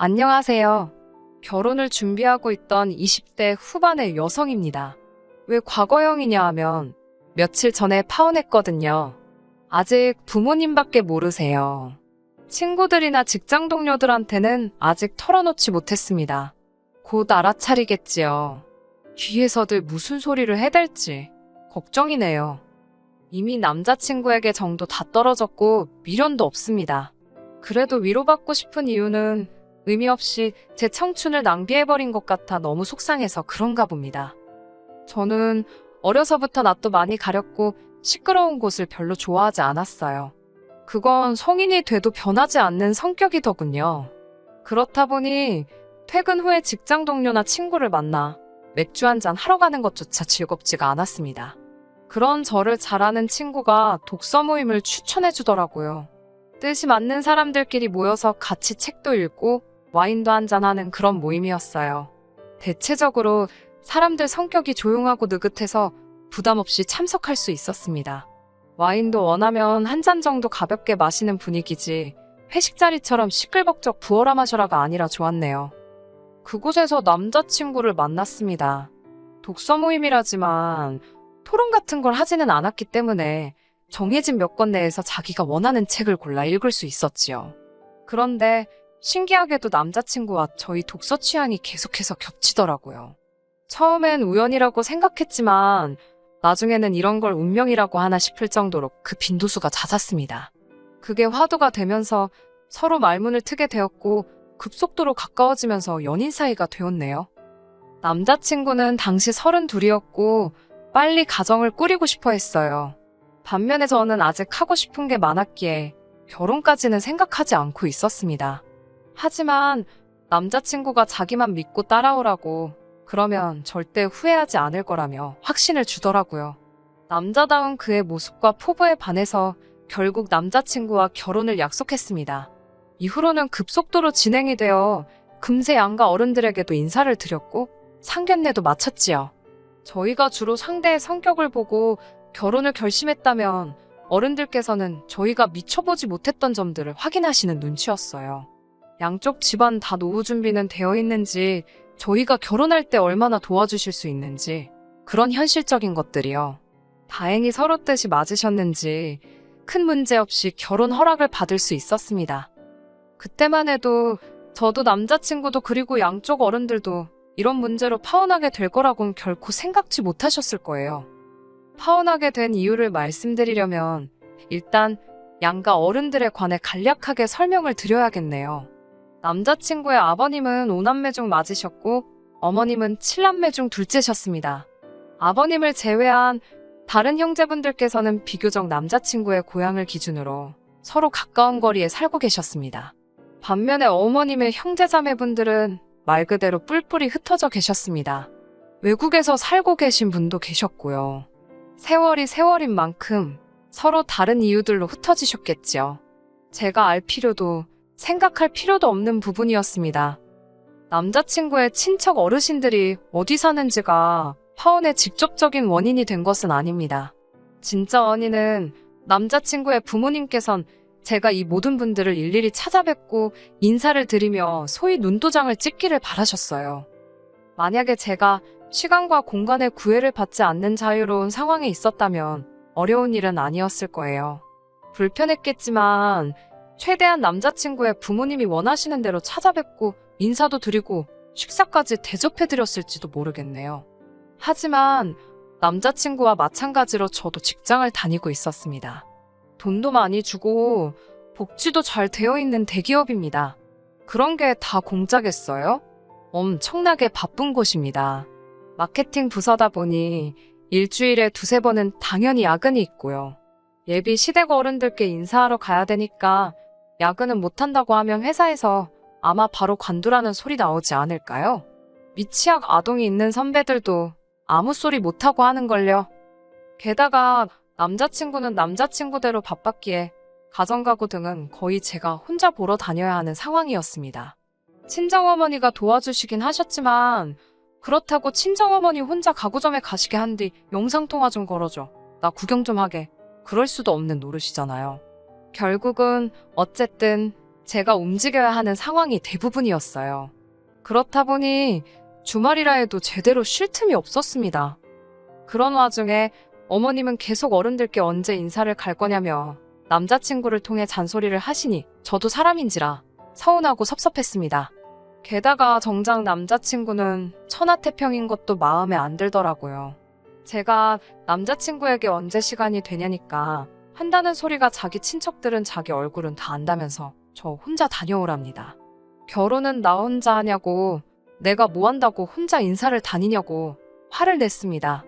안녕하세요. 결혼을 준비하고 있던 20대 후반의 여성입니다. 왜 과거형이냐 하면 며칠 전에 파혼했거든요. 아직 부모님밖에 모르세요. 친구들이나 직장 동료들한테는 아직 털어놓지 못했습니다. 곧 알아차리겠지요. 뒤에서들 무슨 소리를 해댈지 걱정이네요. 이미 남자친구에게 정도 다 떨어졌고 미련도 없습니다. 그래도 위로받고 싶은 이유는 의미 없이 제 청춘을 낭비해버린 것 같아 너무 속상해서 그런가 봅니다. 저는 어려서부터 낯도 많이 가렸고 시끄러운 곳을 별로 좋아하지 않았어요. 그건 성인이 돼도 변하지 않는 성격이더군요. 그렇다 보니 퇴근 후에 직장 동료나 친구를 만나 맥주 한잔 하러 가는 것조차 즐겁지가 않았습니다. 그런 저를 잘 아는 친구가 독서 모임을 추천해 주더라고요. 뜻이 맞는 사람들끼리 모여서 같이 책도 읽고 와인도 한잔하는 그런 모임이었어요. 대체적으로 사람들 성격이 조용하고 느긋해서 부담 없이 참석할 수 있었습니다. 와인도 원하면 한 잔 정도 가볍게 마시는 분위기지 회식 자리처럼 시끌벅적 부어라 마셔라가 아니라 좋았네요. 그곳에서 남자친구를 만났습니다. 독서 모임이라지만 토론 같은 걸 하지는 않았기 때문에 정해진 몇 권 내에서 자기가 원하는 책을 골라 읽을 수 있었지요. 그런데 신기하게도 남자친구와 저희 독서 취향이 계속해서 겹치더라고요. 처음엔 우연이라고 생각했지만 나중에는 이런 걸 운명이라고 하나 싶을 정도로 그 빈도수가 잦았습니다. 그게 화두가 되면서 서로 말문을 트게 되었고 급속도로 가까워지면서 연인 사이가 되었네요. 남자친구는 당시 32이었고 빨리 가정을 꾸리고 싶어 했어요. 반면에 저는 아직 하고 싶은 게 많았기에 결혼까지는 생각하지 않고 있었습니다. 하지만 남자친구가 자기만 믿고 따라오라고 그러면 절대 후회하지 않을 거라며 확신을 주더라고요. 남자다운 그의 모습과 포부에 반해서 결국 남자친구와 결혼을 약속했습니다. 이후로는 급속도로 진행이 되어 금세 양가 어른들에게도 인사를 드렸고 상견례도 마쳤지요. 저희가 주로 상대의 성격을 보고 결혼을 결심했다면 어른들께서는 저희가 미쳐보지 못했던 점들을 확인하시는 눈치였어요. 양쪽 집안 다 노후 준비는 되어 있는지, 저희가 결혼할 때 얼마나 도와주실 수 있는지, 그런 현실적인 것들이요. 다행히 서로 뜻이 맞으셨는지 큰 문제 없이 결혼 허락을 받을 수 있었습니다. 그때만 해도 저도 남자친구도 그리고 양쪽 어른들도 이런 문제로 파혼하게 될 거라고는 결코 생각지 못하셨을 거예요. 파혼하게 된 이유를 말씀드리려면 일단 양가 어른들에 관해 간략하게 설명을 드려야겠네요. 남자친구의 아버님은 5남매 중 맞으셨고 어머님은 7남매 중 둘째셨습니다. 아버님을 제외한 다른 형제분들께서는 비교적 남자친구의 고향을 기준으로 서로 가까운 거리에 살고 계셨습니다. 반면에 어머님의 형제자매분들은 말 그대로 뿔뿔이 흩어져 계셨습니다. 외국에서 살고 계신 분도 계셨고요. 세월이 세월인 만큼 서로 다른 이유들로 흩어지셨겠죠. 제가 알 필요도 생각할 필요도 없는 부분이었습니다. 남자친구의 친척 어르신들이 어디 사는지가 파혼의 직접적인 원인이 된 것은 아닙니다. 진짜 원인은 남자친구의 부모님께선 제가 이 모든 분들을 일일이 찾아뵙고 인사를 드리며 소위 눈도장을 찍기를 바라셨어요. 만약에 제가 시간과 공간의 구애를 받지 않는 자유로운 상황에 있었다면 어려운 일은 아니었을 거예요. 불편했겠지만 최대한 남자친구의 부모님이 원하시는 대로 찾아뵙고 인사도 드리고 식사까지 대접해드렸을지도 모르겠네요. 하지만 남자친구와 마찬가지로 저도 직장을 다니고 있었습니다. 돈도 많이 주고 복지도 잘 되어 있는 대기업입니다. 그런 게 다 공짜겠어요? 엄청나게 바쁜 곳입니다. 마케팅 부서다 보니 일주일에 2-3번은 당연히 야근이 있고요. 예비 시댁 어른들께 인사하러 가야 되니까 야근은 못한다고 하면 회사에서 아마 바로 관두라는 소리 나오지 않을까요? 미취학 아동이 있는 선배들도 아무 소리 못하고 하는걸요. 게다가 남자친구는 남자친구대로 바빴기에 가정가구 등은 거의 제가 혼자 보러 다녀야 하는 상황이었습니다. 친정어머니가 도와주시긴 하셨지만 그렇다고 친정어머니 혼자 가구점에 가시게 한 뒤 영상통화 좀 걸어줘, 나 구경 좀 하게, 그럴 수도 없는 노릇이잖아요. 결국은 어쨌든 제가 움직여야 하는 상황이 대부분이었어요. 그렇다 보니 주말이라 해도 제대로 쉴 틈이 없었습니다. 그런 와중에 어머님은 계속 어른들께 언제 인사를 갈 거냐며 남자친구를 통해 잔소리를 하시니 저도 사람인지라 서운하고 섭섭했습니다. 게다가 정작 남자친구는 천하태평인 것도 마음에 안 들더라고요. 제가 남자친구에게 언제 시간이 되냐니까 한다는 소리가 자기 친척들은 자기 얼굴은 다 안다면서 저 혼자 다녀오랍니다. 결혼은 나 혼자 하냐고, 내가 뭐 한다고 혼자 인사를 다니냐고 화를 냈습니다.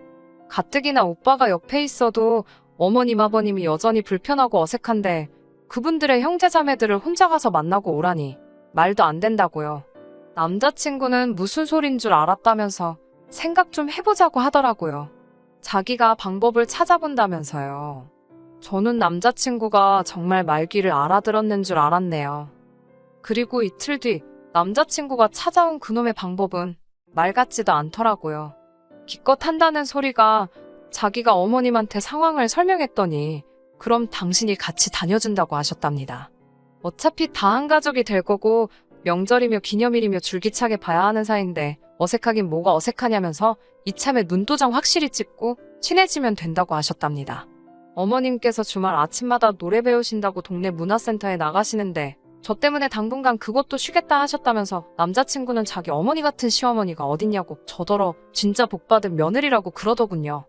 가뜩이나 오빠가 옆에 있어도 어머님 아버님이 여전히 불편하고 어색한데 그분들의 형제자매들을 혼자 가서 만나고 오라니 말도 안 된다고요. 남자친구는 무슨 소린 줄 알았다면서 생각 좀 해보자고 하더라고요. 자기가 방법을 찾아본다면서요. 저는 남자친구가 정말 말귀를 알아들었는 줄 알았네요. 그리고 이틀 뒤 남자친구가 찾아온 그놈의 방법은 말 같지도 않더라고요. 기껏 한다는 소리가 자기가 어머님한테 상황을 설명했더니 그럼 당신이 같이 다녀준다고 하셨답니다. 어차피 다 한 가족이 될 거고 명절이며 기념일이며 줄기차게 봐야 하는 사이인데 어색하긴 뭐가 어색하냐면서 이참에 눈도장 확실히 찍고 친해지면 된다고 하셨답니다. 어머님께서 주말 아침마다 노래 배우신다고 동네 문화센터에 나가시는데 저 때문에 당분간 그것도 쉬겠다 하셨다면서 남자친구는 자기 어머니 같은 시어머니가 어딨냐고 저더러 진짜 복받은 며느리라고 그러더군요.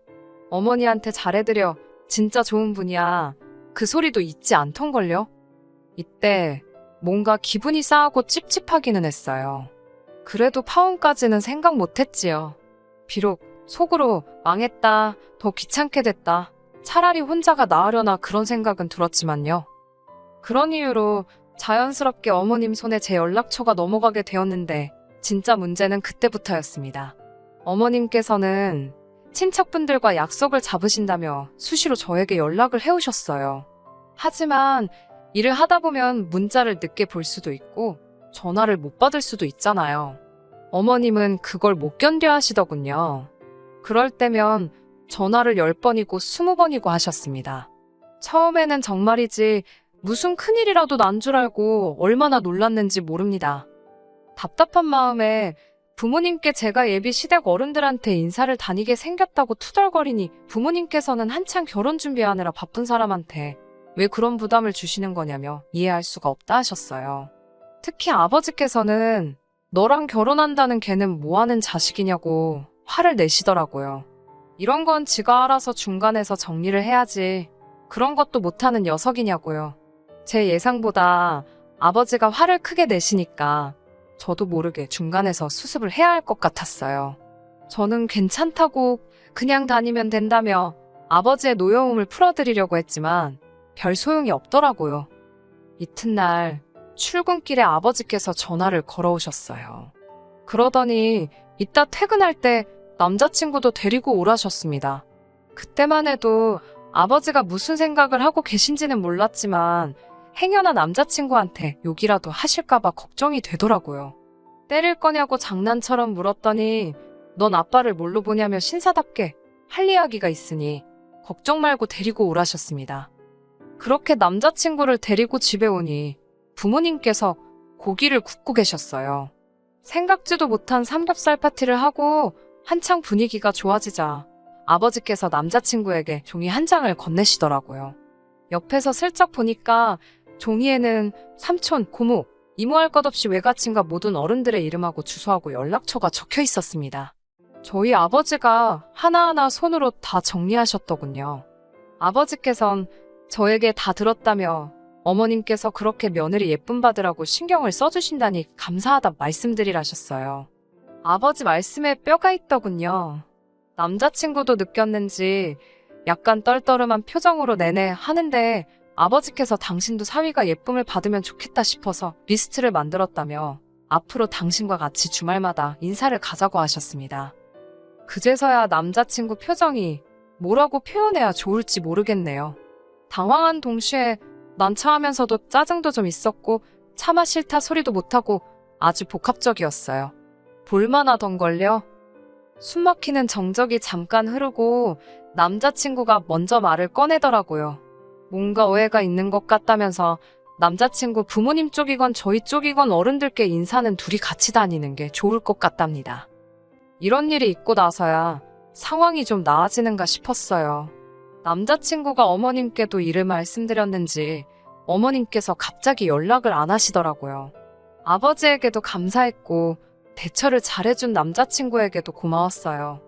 어머니한테 잘해드려 진짜 좋은 분이야. 그 소리도 잊지 않던걸요. 이때 뭔가 기분이 싸하고 찝찝하기는 했어요. 그래도 파혼까지는 생각 못했지요. 비록 속으로 망했다, 더 귀찮게 됐다, 차라리 혼자가 나으려나 그런 생각은 들었지만요. 그런 이유로 자연스럽게 어머님 손에 제 연락처가 넘어가게 되었는데 진짜 문제는 그때부터였습니다. 어머님께서는 친척분들과 약속을 잡으신다며 수시로 저에게 연락을 해오셨어요. 하지만 일을 하다 보면 문자를 늦게 볼 수도 있고 전화를 못 받을 수도 있잖아요. 어머님은 그걸 못 견뎌 하시더군요. 그럴 때면 전화를 10번이고 20번이고 하셨습니다. 처음에는 정말이지 무슨 큰일이라도 난 줄 알고 얼마나 놀랐는지 모릅니다. 답답한 마음에 부모님께 제가 예비 시댁 어른들한테 인사를 다니게 생겼다고 투덜거리니 부모님께서는 한창 결혼 준비하느라 바쁜 사람한테 왜 그런 부담을 주시는 거냐며 이해할 수가 없다 하셨어요. 특히 아버지께서는 너랑 결혼한다는 걔는 뭐하는 자식이냐고 화를 내시더라고요. 이런 건 지가 알아서 중간에서 정리를 해야지 그런 것도 못하는 녀석이냐고요. 제 예상보다 아버지가 화를 크게 내시니까 저도 모르게 중간에서 수습을 해야 할 것 같았어요. 저는 괜찮다고 그냥 다니면 된다며 아버지의 노여움을 풀어드리려고 했지만 별 소용이 없더라고요. 이튿날 출근길에 아버지께서 전화를 걸어오셨어요. 그러더니 이따 퇴근할 때 남자친구도 데리고 오라셨습니다. 그때만 해도 아버지가 무슨 생각을 하고 계신지는 몰랐지만 행여나 남자친구한테 욕이라도 하실까봐 걱정이 되더라고요. 때릴 거냐고 장난처럼 물었더니 넌 아빠를 뭘로 보냐며 신사답게 할 이야기가 있으니 걱정 말고 데리고 오라셨습니다. 그렇게 남자친구를 데리고 집에 오니 부모님께서 고기를 굽고 계셨어요. 생각지도 못한 삼겹살 파티를 하고 한창 분위기가 좋아지자 아버지께서 남자친구에게 종이 한 장을 건네시더라고요. 옆에서 슬쩍 보니까 종이에는 삼촌, 고모, 이모 할 것 없이 외가친과 모든 어른들의 이름하고 주소하고 연락처가 적혀 있었습니다. 저희 아버지가 하나하나 손으로 다 정리하셨더군요. 아버지께선 저에게 다 들었다며 어머님께서 그렇게 며느리 예쁨 받으라고 신경을 써주신다니 감사하다 말씀드리라셨어요. 아버지 말씀에 뼈가 있더군요. 남자친구도 느꼈는지 약간 떨떠름한 표정으로 내내 하는데 아버지께서 당신도 사위가 예쁨을 받으면 좋겠다 싶어서 리스트를 만들었다며 앞으로 당신과 같이 주말마다 인사를 가자고 하셨습니다. 그제서야 남자친구 표정이 뭐라고 표현해야 좋을지 모르겠네요. 당황한 동시에 난처하면서도 짜증도 좀 있었고 차마 싫다 소리도 못하고 아주 복합적이었어요. 볼만하던걸요? 숨막히는 정적이 잠깐 흐르고 남자친구가 먼저 말을 꺼내더라고요. 뭔가 오해가 있는 것 같다면서 남자친구 부모님 쪽이건 저희 쪽이건 어른들께 인사는 둘이 같이 다니는 게 좋을 것 같답니다. 이런 일이 있고 나서야 상황이 좀 나아지는가 싶었어요. 남자친구가 어머님께도 이를 말씀드렸는지 어머님께서 갑자기 연락을 안 하시더라고요. 아버지에게도 감사했고 대처를 잘해준 남자친구에게도 고마웠어요.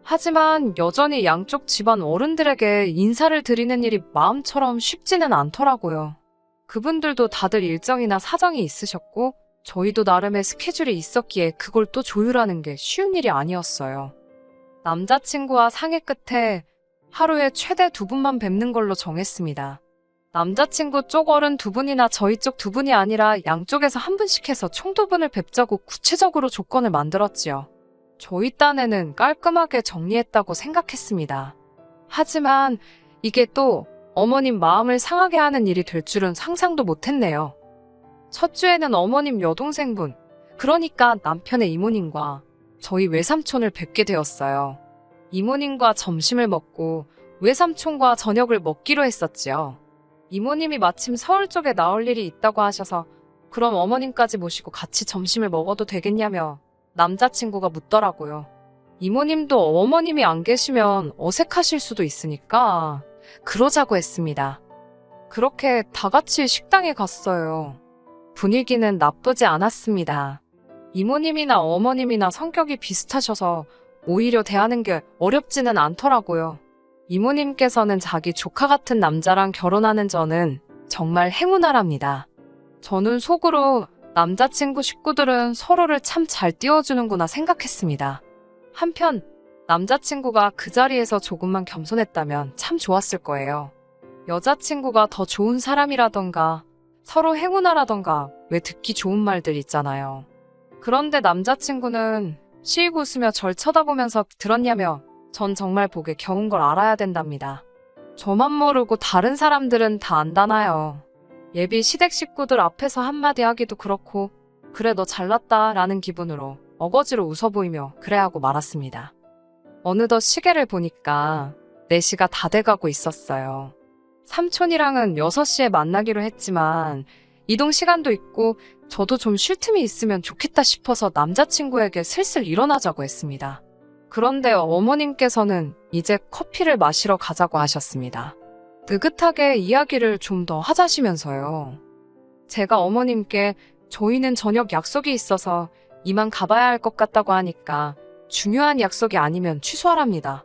하지만 여전히 양쪽 집안 어른들에게 인사를 드리는 일이 마음처럼 쉽지는 않더라고요. 그분들도 다들 일정이나 사정이 있으셨고 저희도 나름의 스케줄이 있었기에 그걸 또 조율하는 게 쉬운 일이 아니었어요. 남자친구와 상의 끝에 하루에 최대 2분만 뵙는 걸로 정했습니다. 남자친구 쪽 어른 2분이나 저희 쪽 2분이 아니라 양쪽에서 1분씩 해서 총 2분을 뵙자고 구체적으로 조건을 만들었지요. 저희 딴에는 깔끔하게 정리했다고 생각했습니다. 하지만 이게 또 어머님 마음을 상하게 하는 일이 될 줄은 상상도 못했네요. 첫 주에는 어머님 여동생분, 그러니까 남편의 이모님과 저희 외삼촌을 뵙게 되었어요. 이모님과 점심을 먹고 외삼촌과 저녁을 먹기로 했었지요. 이모님이 마침 서울 쪽에 나올 일이 있다고 하셔서 그럼 어머님까지 모시고 같이 점심을 먹어도 되겠냐며 남자친구가 묻더라고요. 이모님도 어머님이 안 계시면 어색하실 수도 있으니까 그러자고 했습니다. 그렇게 다 같이 식당에 갔어요. 분위기는 나쁘지 않았습니다. 이모님이나 어머님이나 성격이 비슷하셔서 오히려 대하는 게 어렵지는 않더라고요. 이모님께서는 자기 조카 같은 남자랑 결혼하는 저는 정말 행운아랍니다. 저는 속으로 남자친구 식구들은 서로를 참 잘 띄워주는구나 생각했습니다. 한편 남자친구가 그 자리에서 조금만 겸손했다면 참 좋았을 거예요. 여자친구가 더 좋은 사람이라던가 서로 행운아라던가 왜 듣기 좋은 말들 있잖아요. 그런데 남자친구는 씩 웃으며 절 쳐다보면서 들었냐며 전 정말 보기 겨운 걸 알아야 된답니다. 저만 모르고 다른 사람들은 다 안다나요. 예비 시댁 식구들 앞에서 한마디 하기도 그렇고 그래 너 잘났다 라는 기분으로 어거지로 웃어 보이며 그래 하고 말았습니다. 어느덧 시계를 보니까 4시가 다 돼가고 있었어요. 삼촌이랑은 6시에 만나기로 했지만 이동 시간도 있고 저도 좀 쉴 틈이 있으면 좋겠다 싶어서 남자친구에게 슬슬 일어나자고 했습니다. 그런데 어머님께서는 이제 커피를 마시러 가자고 하셨습니다. 느긋하게 이야기를 좀 더 하자시면서요. 제가 어머님께 저희는 저녁 약속이 있어서 이만 가봐야 할 것 같다고 하니까 중요한 약속이 아니면 취소하랍니다.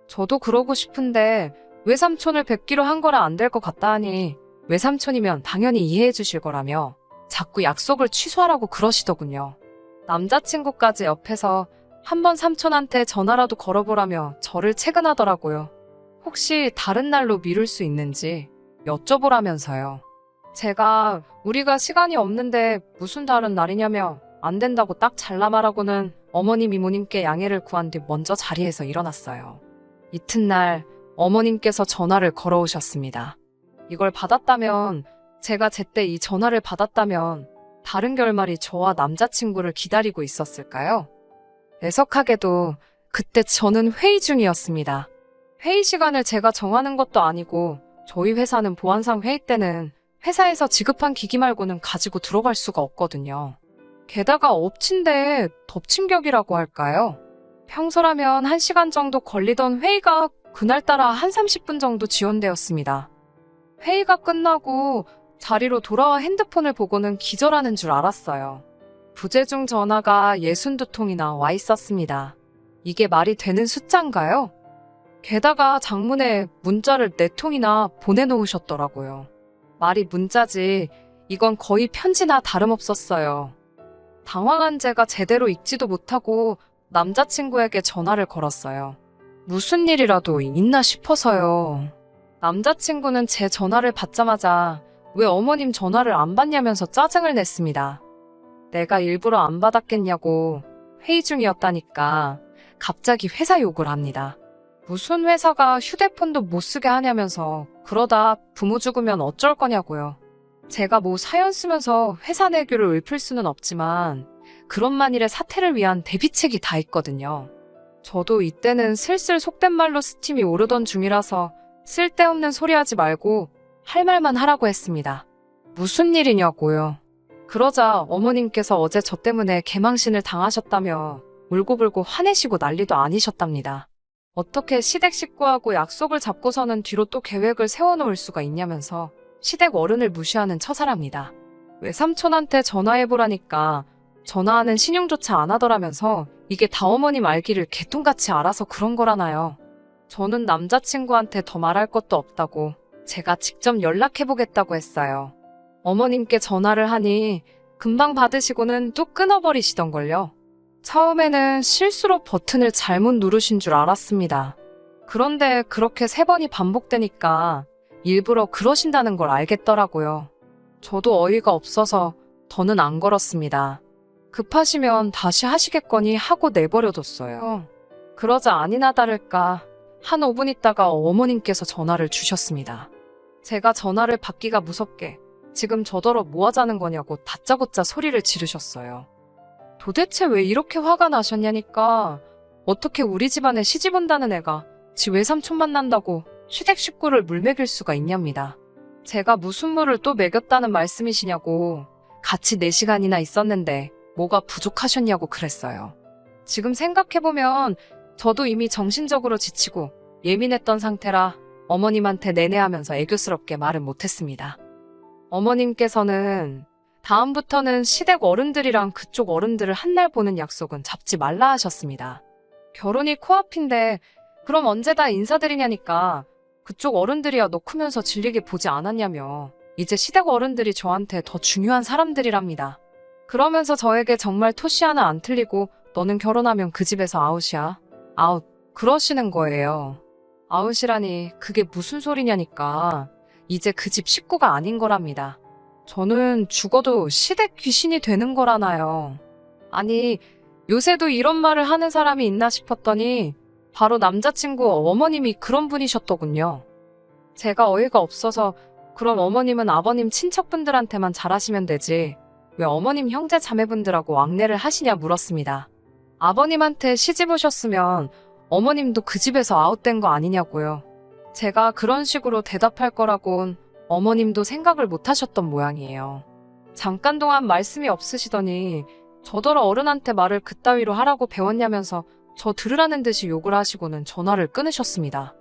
저도 그러고 싶은데 외삼촌을 뵙기로 한 거라 안 될 것 같다 하니 외삼촌이면 당연히 이해해 주실 거라며 자꾸 약속을 취소하라고 그러시더군요. 남자친구까지 옆에서 한번 삼촌한테 전화라도 걸어보라며 저를 채근하더라고요. 혹시 다른 날로 미룰 수 있는지 여쭤보라면서요. 제가 우리가 시간이 없는데 무슨 다른 날이냐며 안 된다고 딱 잘라 말하고는 어머님 이모님께 양해를 구한 뒤 먼저 자리에서 일어났어요. 이튿날 어머님께서 전화를 걸어오셨습니다. 이걸 받았다면 제가 제때 이 전화를 받았다면 다른 결말이 저와 남자친구를 기다리고 있었을까요? 애석하게도 그때 저는 회의 중이었습니다. 회의 시간을 제가 정하는 것도 아니고 저희 회사는 보안상 회의 때는 회사에서 지급한 기기 말고는 가지고 들어갈 수가 없거든요. 게다가 엎친데 덮친격이라고 할까요? 평소라면 1시간 정도 걸리던 회의가 그날따라 한 30분 정도 지연되었습니다. 회의가 끝나고 자리로 돌아와 핸드폰을 보고는 기절하는 줄 알았어요. 부재중 전화가 62통이나 와 있었습니다. 이게 말이 되는 숫자인가요? 게다가 장문에 문자를 4통이나 보내놓으셨더라고요. 말이 문자지 이건 거의 편지나 다름없었어요. 당황한 제가 제대로 읽지도 못하고 남자친구에게 전화를 걸었어요. 무슨 일이라도 있나 싶어서요. 남자친구는 제 전화를 받자마자 왜 어머님 전화를 안 받냐면서 짜증을 냈습니다. 내가 일부러 안 받았겠냐고 회의 중이었다니까 갑자기 회사 욕을 합니다. 무슨 회사가 휴대폰도 못 쓰게 하냐면서 그러다 부모 죽으면 어쩔 거냐고요. 제가 뭐 사연 쓰면서 회사 내교를 읊을 수는 없지만 그런 만일의 사태를 위한 대비책이 다 있거든요. 저도 이때는 슬슬 속된 말로 스팀이 오르던 중이라서 쓸데없는 소리 하지 말고 할 말만 하라고 했습니다. 무슨 일이냐고요. 그러자 어머님께서 어제 저 때문에 개망신을 당하셨다며 울고불고 화내시고 난리도 아니셨답니다. 어떻게 시댁 식구하고 약속을 잡고서는 뒤로 또 계획을 세워놓을 수가 있냐면서 시댁 어른을 무시하는 처사랍니다. 외삼촌한테 전화해보라니까 전화하는 신용조차 안 하더라면서 이게 다 어머님 알기를 개똥같이 알아서 그런 거라나요. 저는 남자친구한테 더 말할 것도 없다고 제가 직접 연락해보겠다고 했어요. 어머님께 전화를 하니 금방 받으시고는 뚝 끊어버리시던걸요. 처음에는 실수로 버튼을 잘못 누르신 줄 알았습니다. 그런데 그렇게 3번이 반복되니까 일부러 그러신다는 걸 알겠더라고요. 저도 어이가 없어서 더는 안 걸었습니다. 급하시면 다시 하시겠거니 하고 내버려뒀어요. 그러자 아니나 다를까 한 5분 있다가 어머님께서 전화를 주셨습니다. 제가 전화를 받기가 무섭게 지금 저더러 뭐 하자는 거냐고 다짜고짜 소리를 지르셨어요. 도대체 왜 이렇게 화가 나셨냐니까 어떻게 우리 집안에 시집 온다는 애가 지 외삼촌 만난다고 시댁 식구를 물먹일 수가 있냐입니다. 제가 무슨 물을 또 먹였다는 말씀이시냐고 같이 4시간이나 있었는데 뭐가 부족하셨냐고 그랬어요. 지금 생각해보면 저도 이미 정신적으로 지치고 예민했던 상태라 어머님한테 내내하면서 애교스럽게 말은 못했습니다. 어머님께서는 다음부터는 시댁 어른들이랑 그쪽 어른들을 한날 보는 약속은 잡지 말라 하셨습니다. 결혼이 코앞인데 그럼 언제 다 인사드리냐니까 그쪽 어른들이야 너 크면서 질리게 보지 않았냐며 이제 시댁 어른들이 저한테 더 중요한 사람들이랍니다. 그러면서 저에게 정말 토시 하나 안 틀리고 너는 결혼하면 그 집에서 아웃이야. 아웃. 그러시는 거예요. 아웃이라니 그게 무슨 소리냐니까 이제 그 집 식구가 아닌 거랍니다. 저는 죽어도 시댁 귀신이 되는 거라나요. 아니 요새도 이런 말을 하는 사람이 있나 싶었더니 바로 남자친구 어머님이 그런 분이셨더군요. 제가 어이가 없어서 그럼 어머님은 아버님 친척분들한테만 잘하시면 되지 왜 어머님 형제 자매분들하고 왕래를 하시냐 물었습니다. 아버님한테 시집 오셨으면 어머님도 그 집에서 아웃된 거 아니냐고요. 제가 그런 식으로 대답할 거라곤 어머님도 생각을 못 하셨던 모양이에요. 잠깐 동안 말씀이 없으시더니 저더러 어른한테 말을 그따위로 하라고 배웠냐면서 저 들으라는 듯이 욕을 하시고는 전화를 끊으셨습니다.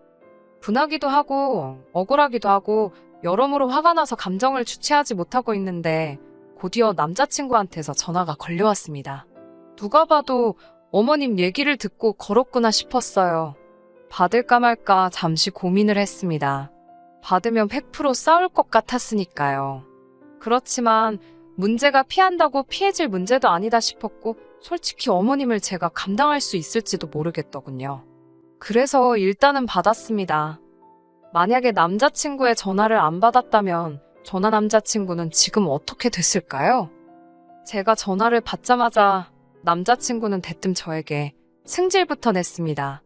분하기도 하고 억울하기도 하고 여러모로 화가 나서 감정을 주체하지 못하고 있는데 곧이어 남자친구한테서 전화가 걸려왔습니다. 누가 봐도 어머님 얘기를 듣고 걸었구나 싶었어요. 받을까 말까 잠시 고민을 했습니다. 받으면 100% 싸울 것 같았으니까요. 그렇지만 문제가 피한다고 피해질 문제도 아니다 싶었고 솔직히 어머님을 제가 감당할 수 있을지도 모르겠더군요. 그래서 일단은 받았습니다. 만약에 남자친구의 전화를 안 받았다면 전화 남자친구는 지금 어떻게 됐을까요? 제가 전화를 받자마자 남자친구는 대뜸 저에게 승질부터 냈습니다.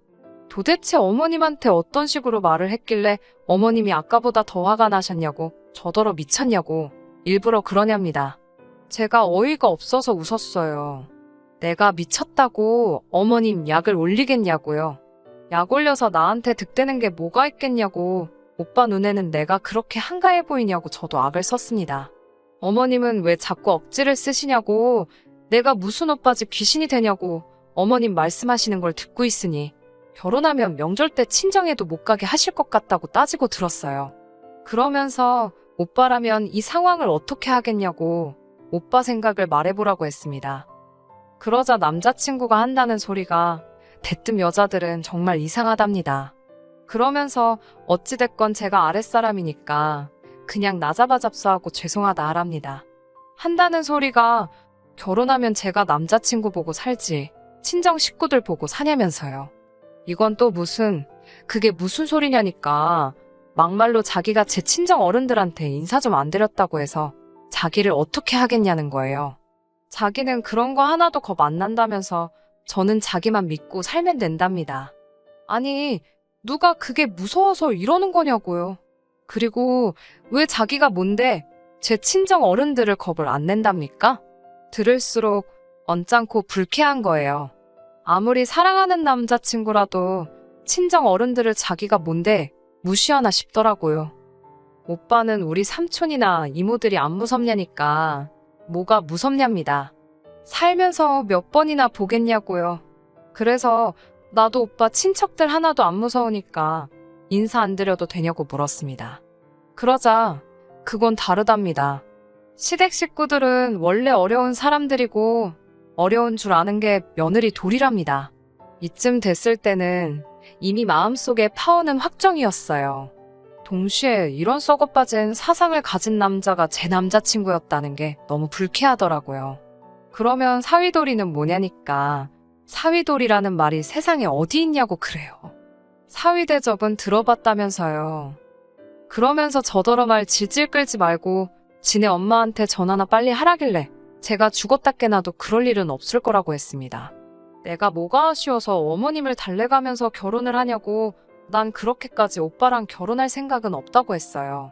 도대체 어머님한테 어떤 식으로 말을 했길래 어머님이 아까보다 더 화가 나셨냐고 저더러 미쳤냐고 일부러 그러냐입니다. 제가 어이가 없어서 웃었어요. 내가 미쳤다고 어머님 약을 올리겠냐고요. 약 올려서 나한테 득대는 게 뭐가 있겠냐고 오빠 눈에는 내가 그렇게 한가해 보이냐고 저도 악을 썼습니다. 어머님은 왜 자꾸 억지를 쓰시냐고 내가 무슨 오빠 집 귀신이 되냐고 어머님 말씀하시는 걸 듣고 있으니 결혼하면 명절 때 친정에도 못 가게 하실 것 같다고 따지고 들었어요. 그러면서 오빠라면 이 상황을 어떻게 하겠냐고 오빠 생각을 말해보라고 했습니다. 그러자 남자친구가 한다는 소리가 대뜸 여자들은 정말 이상하답니다. 그러면서 어찌됐건 제가 아랫사람이니까 그냥 나 잡아 잡수하고 죄송하다 하랍니다. 한다는 소리가 결혼하면 제가 남자친구 보고 살지 친정 식구들 보고 사냐면서요. 이건 또 그게 무슨 소리냐니까 막말로 자기가 제 친정 어른들한테 인사 좀 안 드렸다고 해서 자기를 어떻게 하겠냐는 거예요. 자기는 그런 거 하나도 겁 안 난다면서 저는 자기만 믿고 살면 된답니다. 아니, 누가 그게 무서워서 이러는 거냐고요. 그리고 왜 자기가 뭔데 제 친정 어른들을 겁을 안 낸답니까? 들을수록 언짢고 불쾌한 거예요. 아무리 사랑하는 남자친구라도 친정 어른들을 자기가 뭔데 무시하나 싶더라고요. 오빠는 우리 삼촌이나 이모들이 안 무섭냐니까 뭐가 무섭냐입니다. 살면서 몇 번이나 보겠냐고요. 그래서 나도 오빠 친척들 하나도 안 무서우니까 인사 안 드려도 되냐고 물었습니다. 그러자 그건 다르답니다. 시댁 식구들은 원래 어려운 사람들이고 어려운 줄 아는 게 며느리 도리랍니다. 이쯤 됐을 때는 이미 마음속에 파오는 확정이었어요. 동시에 이런 썩어빠진 사상을 가진 남자가 제 남자친구였다는 게 너무 불쾌하더라고요. 그러면 사위돌이는 뭐냐니까 사위돌이라는 말이 세상에 어디 있냐고 그래요. 사위대접은 들어봤다면서요. 그러면서 저더러 말 질질 끌지 말고 지네 엄마한테 전화나 빨리 하라길래 제가 죽었다 깨나도 그럴 일은 없을 거라고 했습니다. 내가 뭐가 아쉬워서 어머님을 달래가면서 결혼을 하냐고 난 그렇게까지 오빠랑 결혼할 생각은 없다고 했어요.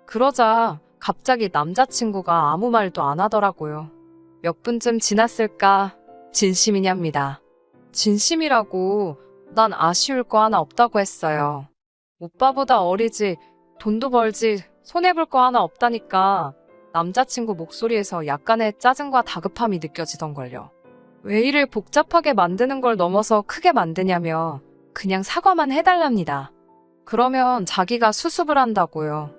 그러자 갑자기 남자친구가 아무 말도 안 하더라고요. 몇 분쯤 지났을까 진심이냐입니다. 진심이라고 난 아쉬울 거 하나 없다고 했어요. 오빠보다 어리지 돈도 벌지 손해볼 거 하나 없다니까 남자친구 목소리에서 약간의 짜증과 다급함이 느껴지던걸요. 왜 일을 복잡하게 만드는 걸 넘어서 크게 만드냐며 그냥 사과만 해달랍니다. 그러면 자기가 수습을 한다고요.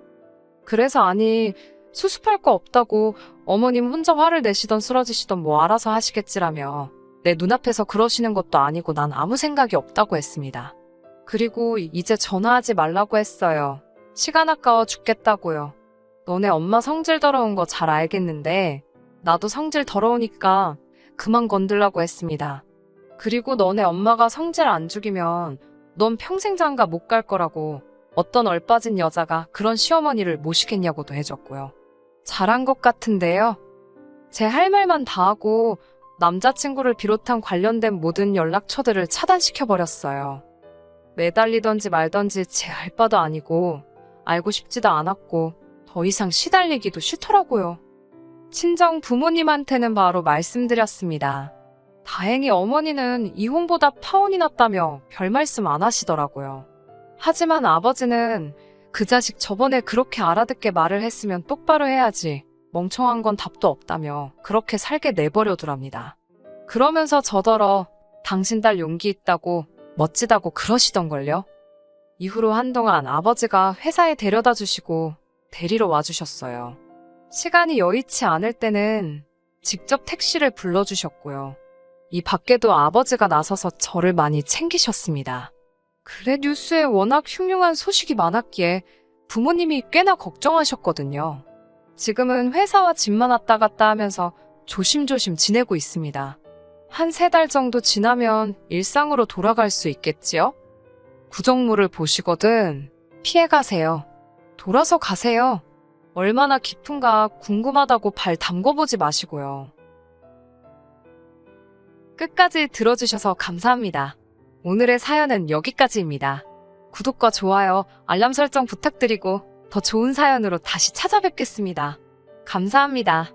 그래서 아니 수습할 거 없다고 어머님 혼자 화를 내시던 쓰러지시던 뭐 알아서 하시겠지라며 내 눈앞에서 그러시는 것도 아니고 난 아무 생각이 없다고 했습니다. 그리고 이제 전화하지 말라고 했어요. 시간 아까워 죽겠다고요. 너네 엄마 성질 더러운 거 잘 알겠는데 나도 성질 더러우니까 그만 건들라고 했습니다. 그리고 너네 엄마가 성질 안 죽이면 넌 평생 장가 못 갈 거라고 어떤 얼빠진 여자가 그런 시어머니를 모시겠냐고도 해줬고요. 잘한 것 같은데요. 제 할 말만 다 하고 남자친구를 비롯한 관련된 모든 연락처들을 차단시켜버렸어요. 매달리던지 말던지 제 할 바도 아니고 알고 싶지도 않았고 더 이상 시달리기도 싫더라고요. 친정 부모님한테는 바로 말씀드렸습니다. 다행히 어머니는 이혼보다 파혼이 낫다며 별 말씀 안 하시더라고요. 하지만 아버지는 그 자식 저번에 그렇게 알아듣게 말을 했으면 똑바로 해야지 멍청한 건 답도 없다며 그렇게 살게 내버려두랍니다. 그러면서 저더러 당신 딸 용기 있다고 멋지다고 그러시던걸요. 이후로 한동안 아버지가 회사에 데려다 주시고 데리러 와주셨어요. 시간이 여의치 않을 때는 직접 택시를 불러주셨고요. 이 밖에도 아버지가 나서서 저를 많이 챙기셨습니다. 그래 뉴스에 워낙 흉흉한 소식이 많았기에 부모님이 꽤나 걱정하셨거든요. 지금은 회사와 집만 왔다 갔다 하면서 조심조심 지내고 있습니다. 한 3달 정도 지나면 일상으로 돌아갈 수 있겠지요? 구정물을 보시거든 피해가세요. 돌아서 가세요. 얼마나 깊은가 궁금하다고 발 담궈보지 마시고요. 끝까지 들어주셔서 감사합니다. 오늘의 사연은 여기까지입니다. 구독과 좋아요, 알람 설정 부탁드리고 더 좋은 사연으로 다시 찾아뵙겠습니다. 감사합니다.